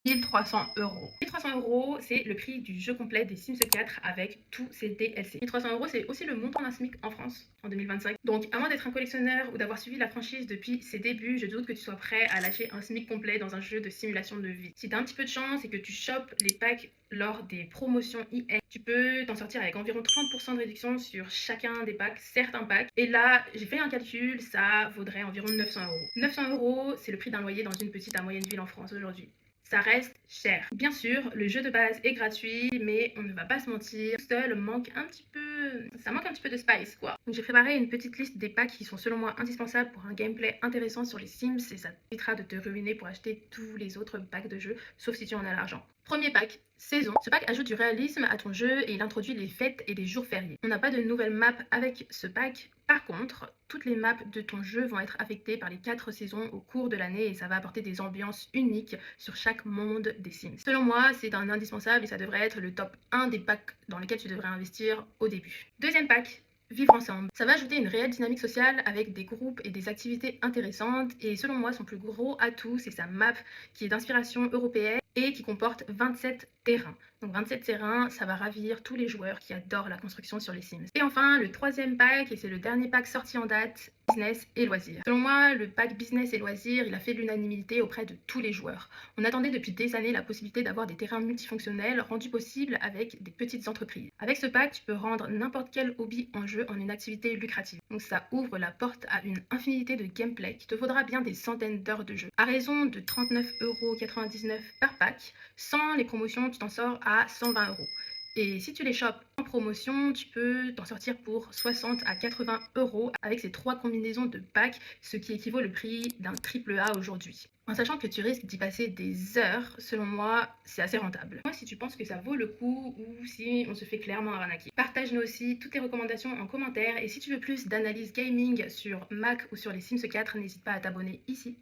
1 300 euros. 1 300 euros, c'est le prix du jeu complet des Sims 4 avec tous ses DLC. 1 300 euros, c'est aussi le montant d'un SMIC en France en 2025. Donc, à moins d'être un collectionneur ou d'avoir suivi la franchise depuis ses débuts, je doute que tu sois prêt à lâcher un SMIC complet dans un jeu de simulation de vie. Si tu as un petit peu de chance et que tu chopes les packs lors des promotions EA, tu peux t'en sortir avec environ 30% de réduction sur chacun des packs, certains packs. Et là, j'ai fait un calcul, ça vaudrait environ 900 euros. 900 euros, c'est le prix d'un loyer dans une petite à moyenne ville en France aujourd'hui. Ça reste cher. Bien sûr, le jeu de base est gratuit, mais on ne va pas se mentir, seul manque un petit peu, ça manque un petit peu de spice quoi. Donc j'ai préparé une petite liste des packs qui sont selon moi indispensables pour un gameplay intéressant sur les Sims et ça t'évitera de te ruiner pour acheter tous les autres packs de jeu, sauf si tu en as l'argent. Premier pack, saison. Ce pack ajoute du réalisme à ton jeu et il introduit les fêtes et les jours fériés. On n'a pas de nouvelles maps avec ce pack. Par contre, toutes les maps de ton jeu vont être affectées par les 4 saisons au cours de l'année et ça va apporter des ambiances uniques sur chaque monde des Sims. Selon moi, c'est un indispensable et ça devrait être le top 1 des packs dans lesquels tu devrais investir au début. Deuxième pack, vivre ensemble. Ça va ajouter une réelle dynamique sociale avec des groupes et des activités intéressantes et selon moi, son plus gros atout, c'est sa map qui est d'inspiration européenne et qui comporte 27 terrains. Donc 27 terrains, ça va ravir tous les joueurs qui adorent la construction sur les Sims. Et enfin, le troisième pack, et c'est le dernier pack sorti en date, business et loisirs. Selon moi, le pack business et loisirs, il a fait l'unanimité auprès de tous les joueurs. On attendait depuis des années la possibilité d'avoir des terrains multifonctionnels rendus possibles avec des petites entreprises. Avec ce pack, tu peux rendre n'importe quel hobby en jeu en une activité lucrative. Donc ça ouvre la porte à une infinité de gameplay qui te vaudra bien des centaines d'heures de jeu. À raison de 39,99 € par pack, sans les promotions, tu t'en sors à 120 euros. Et si tu les chopes en promotion, tu peux t'en sortir pour 60 à 80 euros avec ces 3 combinaisons de packs, ce qui équivaut le prix d'un AAA aujourd'hui. En sachant que tu risques d'y passer des heures, selon moi, c'est assez rentable. Moi, si tu penses que ça vaut le coup ou si on se fait clairement arnaquer. Partage-nous aussi toutes tes recommandations en commentaire et si tu veux plus d'analyse gaming sur Mac ou sur les Sims 4, n'hésite pas à t'abonner ici.